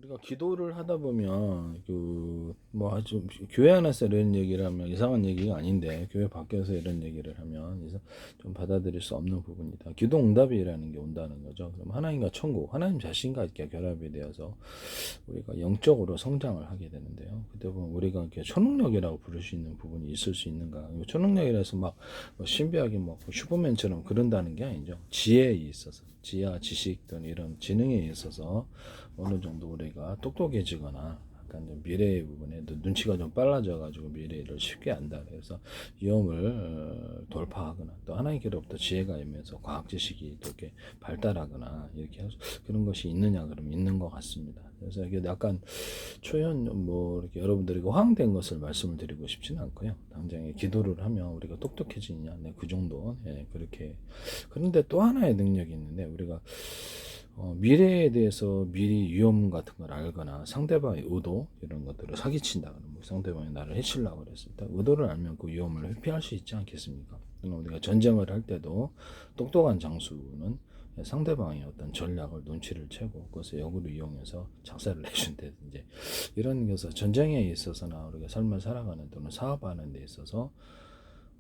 우리가 기도를 하다 보면 뭐 아주 교회 안에서 이런 얘기를 하면 이상한 얘기가 아닌데 교회 밖에서 이런 얘기를 하면 좀 받아들일 수 없는 부분이다. 기도 응답이라는 게 온다는 거죠. 그럼 하나님과 천국, 하나님 자신과 이렇게 결합이 되어서 우리가 영적으로 성장을 하게 되는데요. 그때 보면 우리가 이렇게 초능력이라고 부를 수 있는 부분이 있을 수 있는가? 초능력이라서 뭐 신비하게 뭐 슈퍼맨처럼 그런다는 게 아니죠. 지혜에 있어서 지혜와 지식 등 이런 지능에 있어서 어느 정도 우리가 똑똑해지거나 약간 좀 미래의 부분에 눈치가 좀 빨라져가지고 미래를 쉽게 안다. 그래서 위험을 돌파하거나 또 하나님께로부터 지혜가 임해서 과학 지식이 또 이렇게 발달하거나 이렇게 그런 것이 있느냐 그러면 있는 것 같습니다. 그래서 이게 약간 초연 뭐 이렇게 여러분들이 허황된 것을 말씀을 드리고 싶지는 않고요. 당장에 기도를 하면 우리가 똑똑해지느냐, 네, 그 정도, 예, 그렇게. 그런데 또 하나의 능력이 있는데 우리가 미래에 대해서 미리 위험 같은 걸 알거나 상대방의 의도 이런 것들을 사기친다 그러면 상대방이 나를 해치려고 그랬을 때 의도를 알면 그 위험을 회피할 수 있지 않겠습니까? 우리가 전쟁을 할 때도 똑똑한 장수는 상대방의 어떤 전략을 눈치를 채고 그것을 역으로 이용해서 작사를 해준다든지 이런 것에서 전쟁에 있어서나 우리가 삶을 살아가는 또는 사업하는 데 있어서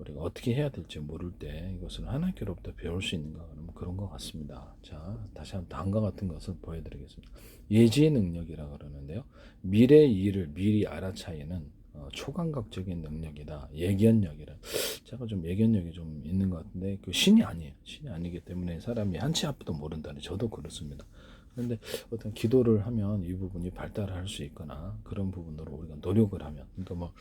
우리가 어떻게 해야 될지 모를 때 이것을 하나님께로부터 배울 수 있는가 그러면 그런 것 같습니다. 자, 다시 한번 다음과 같은 것을 보여드리겠습니다. 예지 능력이라 그러는데요. 미래의 일을 미리 알아차리는 초감각적인 능력이다. 예견력이라. 제가 좀 예견력이 좀 있는 것 같은데 그 신이 아니에요. 신이 아니기 때문에 사람이 한치 앞도 모른다니 저도 그렇습니다. 그런데 어떤 기도를 하면 이 부분이 발달할 수 있거나 그런 부분으로 우리가 노력을 하면 그러니까 뭐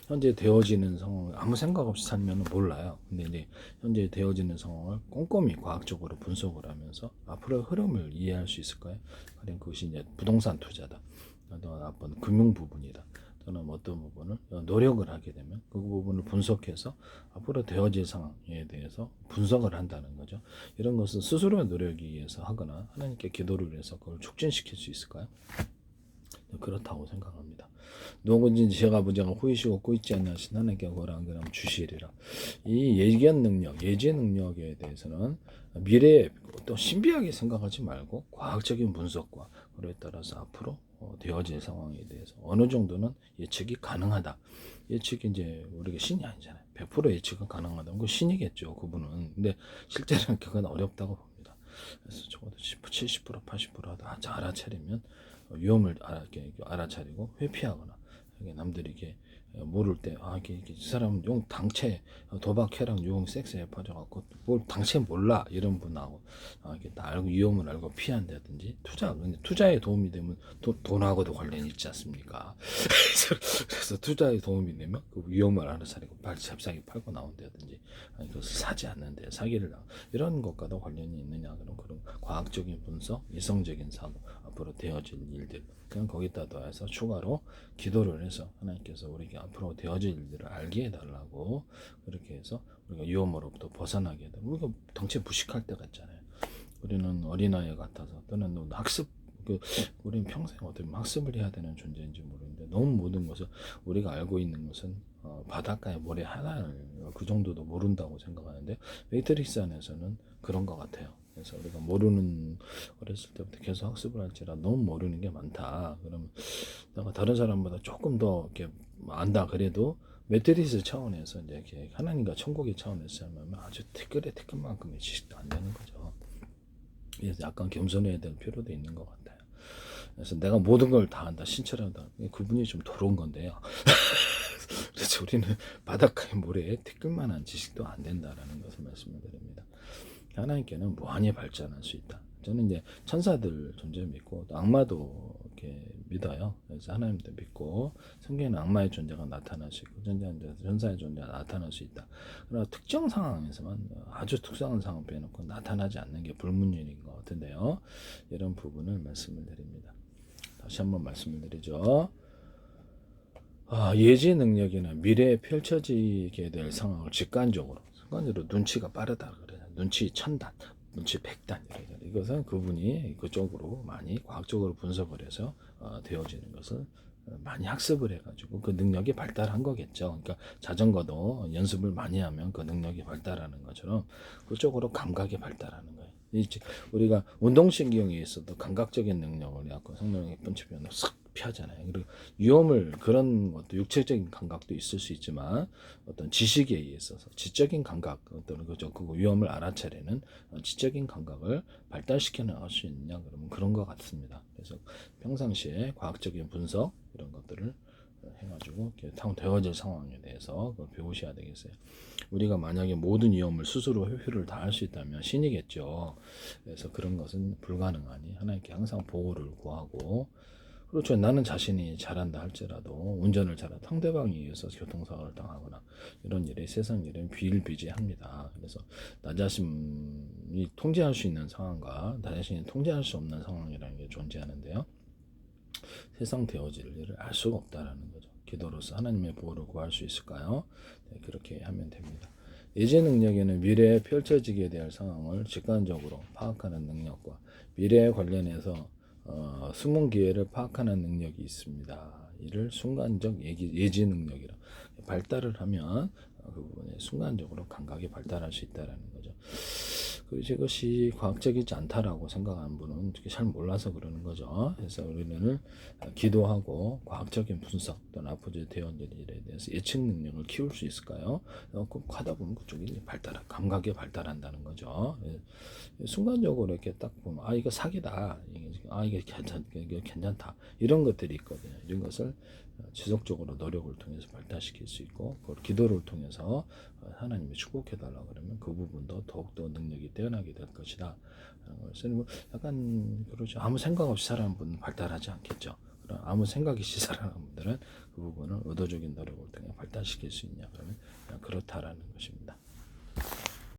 현재 되어지는 상황을 아무 생각 없이 살면 몰라요. 근데 이제 현재 되어지는 상황을 꼼꼼히 과학적으로 분석을 하면서 앞으로의 흐름을 이해할 수 있을까요? 가령 그것이 이제 부동산 투자다. 또는 어떤 금융 부분이다. 또는 어떤 부분을 노력을 하게 되면 그 부분을 분석해서 앞으로 되어질 상황에 대해서 분석을 한다는 거죠. 이런 것은 스스로의 노력에 의해서 하거나 하나님께 기도를 해서 그걸 촉진시킬 수 있을까요? 그렇다고 생각합니다. 누구든지 제가 보자가 호의시고 꽂지 않나 하신 하나님께 구하라 그럼 주시리라. 이 예견 능력, 예지 능력에 대해서는 미래에 또 신비하게 생각하지 말고 과학적인 분석과 그에 따라서 앞으로 되어질 상황에 대해서 어느 정도는 예측이 가능하다. 예측이 이제 우리가 신이 아니잖아요. 100% 예측은 가능하다는 건 신이겠죠. 그분은. 근데 실제로는 그건 어렵다고 봅니다. 그래서 적어도 70% 80%도 알아차리면 위험을 알아차리고 회피하거나 남들이 이게 모를 때 이게 사람 용 당체 도박해랑 용 섹스에 빠져갖고 뭘 당체 몰라 이런 분하고 이게 다 알고 위험을 알고 피한다든지 투자에 도움이 되면 돈하고도 관련이 있지 않습니까? 그래서 투자에 도움이 되면 그 위험을 알아차리고 잽싸게 팔고 나온다든지 그것을 사지 않는데 사기를 이런 것과도 관련이 있느냐 그런 과학적인 분석, 이성적인 사고 앞으로 되어질 일들 그냥 거기다 더해서 추가로 기도를 해서 하나님께서 우리에게 앞으로 되어질 일들을 알게 해달라고 그렇게 해서 우리가 위험으로부터 벗어나게 해달라. 우리가 덩치 무식할 때가 있잖아요. 우리는 어린아이 같아서 또는 학습 우리는 평생 어떻게 학습을 해야 되는 존재인지 모르는데 너무 모든 것을 우리가 알고 있는 것은 바닷가의 모래 하나를 그 정도도 모른다고 생각하는데 매트릭스 안에서는 그런 것 같아요. 그래서 우리가 모르는 어렸을 때부터 계속 학습을 할지라 너무 모르는 게 많다. 그러면 내가 다른 사람보다 조금 더 이렇게 안다 그래도 매트리스 차원에서 이제 이렇게 하나님과 천국의 차원에서 하면 아주 티끌만큼의 지식도 안 되는 거죠. 그래서 약간 겸손해야 될 필요도 있는 것 같아요. 그래서 내가 모든 걸 다 한다, 신철한다. 그분이 좀 더러운 건데요. 그래서 우리는 바닷가의 모래에 티끌만한 지식도 안 된다라는 것을 말씀을 드립니다. 하나님께는 무한히 발전할 수 있다. 저는 이제 천사들 존재 믿고 또 악마도 이렇게 믿어요. 그래서 하나님도 믿고 성경에는 악마의 존재가 나타날 수 있고 전사의 존재가 나타날 수 있다. 그러나 특정 상황에서만 아주 특수한 상황 빼놓고 나타나지 않는 게 불문율인 것 같은데요. 이런 부분을 말씀을 드립니다. 다시 한번 말씀을 드리죠. 예지 능력이나 미래에 펼쳐지게 될 상황을 직관적으로, 순간적으로 눈치가 빠르다 그래요. 눈치 천단, 눈치 백단 이것은 그분이 그쪽으로 많이 과학적으로 분석을 해서 되어지는 것을 많이 학습을 해가지고 그 능력이 발달한 거겠죠. 그러니까 자전거도 연습을 많이 하면 그 능력이 발달하는 것처럼 그쪽으로 감각이 발달하는 거예요. 우리가 운동신경에 있어도 감각적인 능력을 갖고 성능의 번치변을 싹 피하잖아요. 그리고 위험을 그런 것도 육체적인 감각도 있을 수 있지만 어떤 지식에 의해서 지적인 감각 어떤 그죠 그 위험을 알아차리는 지적인 감각을 발달시켜 나갈 수 있느냐 그러면 그런 것 같습니다. 그래서 평상시에 과학적인 분석 이런 것들을 해가지고 되어질 상황에 대해서 그걸 배우셔야 되겠어요. 우리가 만약에 모든 위험을 스스로 회피를 다 할 수 있다면 신이겠죠. 그래서 그런 것은 불가능하니 하나님께 항상 보호를 구하고 그렇죠. 나는 자신이 잘한다 할지라도 운전을 잘하다 상대방에 의해서 교통사고를 당하거나 이런 일이 세상 일은 비일비재합니다. 그래서 나 자신이 통제할 수 있는 상황과 나 자신이 통제할 수 없는 상황이라는 게 존재하는데요. 세상 되어질 일을 알 수가 없다라는 거죠. 기도로서 하나님의 보호를 구할 수 있을까요? 네, 그렇게 하면 됩니다. 예지 능력에는 미래에 펼쳐지게 될 상황을 직관적으로 파악하는 능력과 미래에 관련해서 숨은 기회를 파악하는 능력이 있습니다. 이를 순간적 예지 능력이라 발달을 하면 그 부분에 순간적으로 감각이 발달할 수 있다라는 거죠. 그것이 과학적이지 않다라고 생각하는 분은 잘 몰라서 그러는 거죠. 그래서 우리는 기도하고 과학적인 분석 또는 앞으로 되어질 일에 대해서 예측 능력을 키울 수 있을까요? 꼭 하다 보면 그쪽이 감각이 발달한다는 거죠. 순간적으로 이렇게 딱 보면 이거 사기다, 이게 괜찮다 이런 것들이 있거든요. 이런 것을 지속적으로 노력을 통해서 발달시킬 수 있고 그걸 기도를 통해서 하나님이 축복해달라 그러면 그 부분도 더욱더 능력이 뛰어나게 될 것이다. 그래서 뭐 약간 그러죠. 아무 생각 없이 살아가는 분은 발달하지 않겠죠. 그럼 아무 생각 없이 살아가는 분들은 그 부분을 의도적인 노력을 통해 발달시킬 수 있냐 그러면 그렇다라는 것입니다.